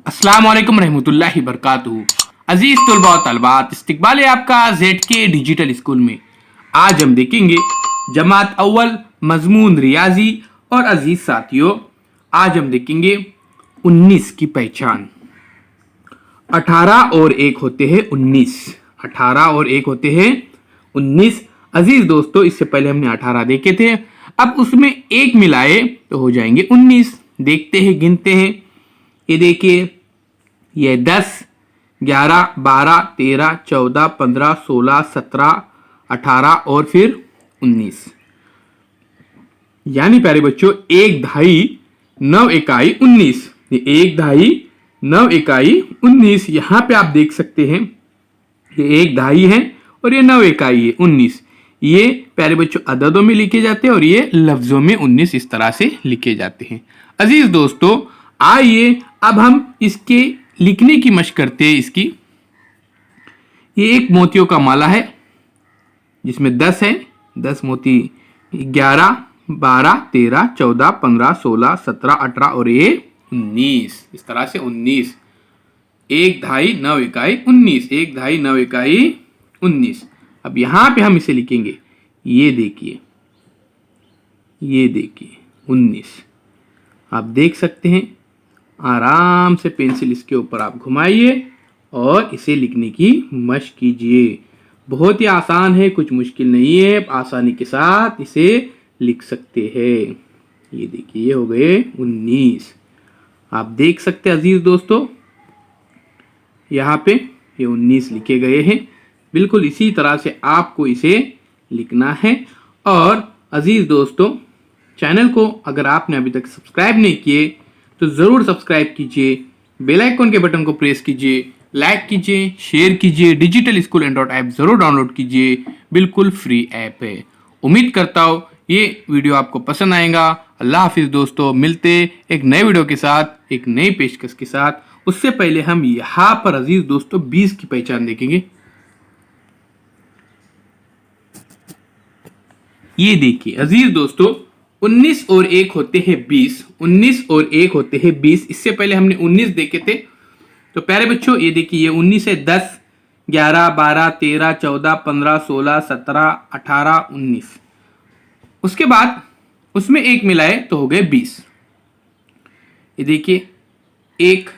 अस्सलाम वालेकुम रहमतुल्लाहि बरकातुहू। अजीज तलबा व तलबात, इस्तकबाल है आपका ZK डिजिटल स्कूल में। आज हम देखेंगे जमात अव्वल मजमून रियाजी। और अजीज साथियों, आज हम देखेंगे 19 की पहचान। 18 और 1 होते हैं 19। 18 और 1 होते हैं 19। अजीज दोस्तों, इससे पहले हमने 18 देखे थे, अब उसमें 1 मिलाए तो हो जाएंगे 19। देखते हैं, गिनते हैं। ये देखिए, ये 10, 11, 12, 13, 14, 15, 16, 17, 18 और फिर 19। यानी प्यारे बच्चों, 1 ढाई 9 इकाई 19। ये 1 ढाई 9 इकाई 19। यहां पे आप देख सकते हैं, ये 1 ढाई है और ये 9 इकाई है 19। ये प्यारे बच्चों अददों में लिखे जाते हैं और ये लफ्जों में 19 इस तरह से लिखे जाते हैं। अजीज दोस्तों, आइए अब हम इसके लिखने की मशक करते हैं। इसकी ये एक मोतियों का माला है जिसमें 10 है। 10 मोती, 11, 12, 13, 14, 15, 16, 17, 18 और ये 19। इस तरह से 19। 1 ढाई 9 इकाई 19। 1 ढाई 9 इकाई 19। अब यहां पे हम इसे लिखेंगे। ये देखिए, ये देखिए 19। आप देख सकते हैं। आराम से पेंसिल इसके ऊपर आप घुमाइए और इसे लिखने की मशक कीजिए। बहुत ही आसान है, कुछ मुश्किल नहीं है। आसानी के साथ इसे लिख सकते हैं। ये देखिए, ये हो गए 19। आप देख सकते हैं अजीज दोस्तों, यहाँ पे ये 19 लिखे गए हैं। बिल्कुल इसी तरह से आपको इसे लिखना है। और अजीज दोस्तों, चैनल को अगर आपने अभी तक सब्सक्राइब नहीं किए तो ज़रूर सब्सक्राइब कीजिए, बेल आइकन के बटन को प्रेस कीजिए, लाइक कीजिए, शेयर कीजिए। डिजिटल स्कूल एंड्रॉइड ऐप ज़रूर डाउनलोड कीजिए, बिल्कुल फ्री ऐप है। उम्मीद करता हूँ ये वीडियो आपको पसंद आएगा। अल्लाह हाफिज़ दोस्तों, मिलते एक नए वीडियो के साथ, एक नई पेशकश के साथ। उससे पहले हम यहाँ पर अजीज दोस्तों 20 की पहचान देखेंगे। ये देखिए अजीज दोस्तों, 19 और 1 होते हैं 20। 19 और 1 होते हैं 20। इससे पहले हमने 19 देखे थे। तो प्यारे बच्चों, ये देखिए, ये 19 है। 10, 11, 12, 13, 14, 15, 16, 17, 18, 19। उसके बाद उसमें 1 मिलाए तो हो गए 20। ये देखिए, 1,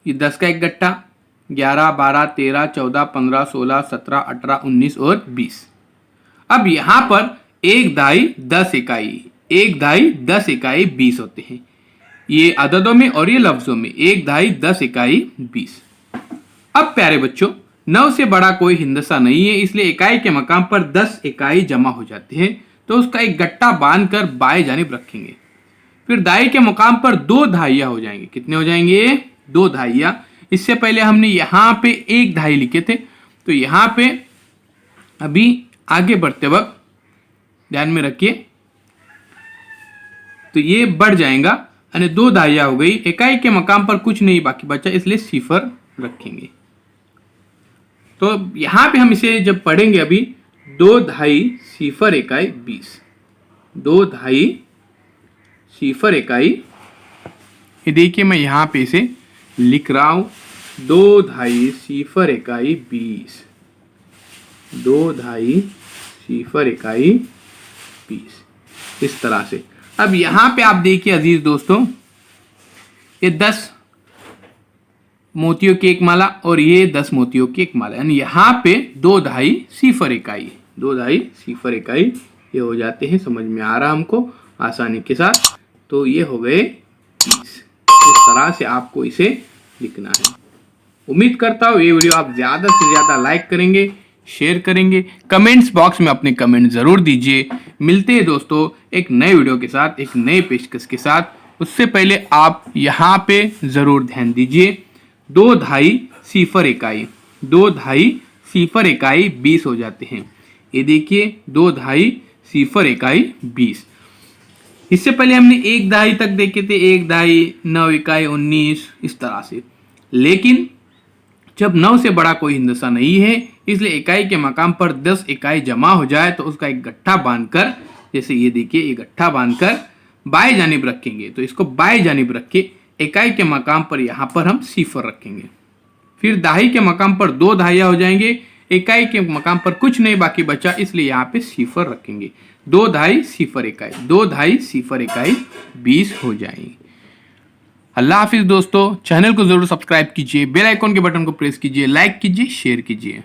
ये 10 का एक गट्टा, 11, 12, 13, 14, 15, 16, 17, 18, 19 और 20। अब यहां पर 1 ढाई 10 इकाई, 1 ढाई 10 इकाई 20 होते हैं। ये अददों में और ये लफ्जों में 1 ढाई 10 इकाई 20। अब प्यारे बच्चों, 9 से बड़ा कोई हिंदसा नहीं है, इसलिए इकाई के मकाम पर 10 इकाई जमा हो जाते हैं। तो उसका एक गट्टा बांधकर बाएं जानिब रखेंगे। फिर दाई के मुकाम पर 2 धाइयां हो जाएंगे। कितने हो जाएंगे? 2 धाइयां। इससे पहले हमने यहां पे 1 ढाई लिखे थे, तो यहां पे अभी आगे बढ़ते वक्त ध्यान में रखिए, तो ये बढ़ जाएगा यानी 2 धाइयां हो गई। इकाई के मकाम पर कुछ नहीं बाकी बचा, इसलिए सिफर रखेंगे। तो यहां पे हम इसे जब पढ़ेंगे अभी, 2 ढाई सिफर इकाई 20। 2 ढाई सिफर इकाई, ये देखिए मैं यहां पे इसे लिख रहा हूं। 2 ढाई सिफर इकाई 20। 2 ढाई सिफर इकाई 20। इस तरह से। अब यहां पे आप देखिए अजीज दोस्तों, ये 10 मोतियों की एक माला और ये 10 मोतियों की एक माला, यानी यहां पे 2 ढाई सिफर इकाई, 2 ढाई सिफर इकाई ये हो जाते हैं। समझ में आ रहा हमको आसानी के साथ। तो ये हो गए 30। इस तरह से आपको इसे लिखना है। उम्मीद करता हूँ ये वीडियो आप ज़्यादा से ज़्यादा लाइक करेंगे, शेयर करेंगे। कमेंट्स बॉक्स में अपने कमेंट ज़रूर दीजिए। मिलते हैं दोस्तों एक नए वीडियो के साथ, एक नए पेशकश के साथ। उससे पहले आप यहाँ पे ज़रूर ध्यान दीजिए, 2 ढाई सिफर इकाई, 2 ढाई सिफर इकाई 20 हो जाते हैं। ये देखिए, 2 ढाई सिफर इकाई 20। इससे पहले हमने 1 ढाई तक देखे थे, 1 ढाई 9 इकाई 19, इस तरह से। लेकिन जब 9 से बड़ा कोई हिंदसा नहीं है, इसलिए इकाई के मकाम पर 10 इकाई जमा हो जाए तो उसका एक गट्ठा बांधकर, जैसे ये देखिए, ये गट्ठा बांधकर बाएं जानिब रखेंगे। तो इसको बाएं जानिब रख के इकाई के मकाम पर यहाँ पर हम सिफर रखेंगे। फिर दहाई के मकाम पर 2 दहाइयाँ हो जाएंगे, इकाई के मकाम पर कुछ नहीं बाकी बचा, इसलिए यहाँ पे सिफर रखेंगे। 2 दहाई सिफर इकाई, 2 दहाई सिफर इकाई 20 हो जाएंगे। अल्लाह हाफिज दोस्तों, चैनल को जरूर सब्सक्राइब कीजिए, बेल आइकॉन के बटन को प्रेस कीजिए, लाइक कीजिए, शेयर कीजिए।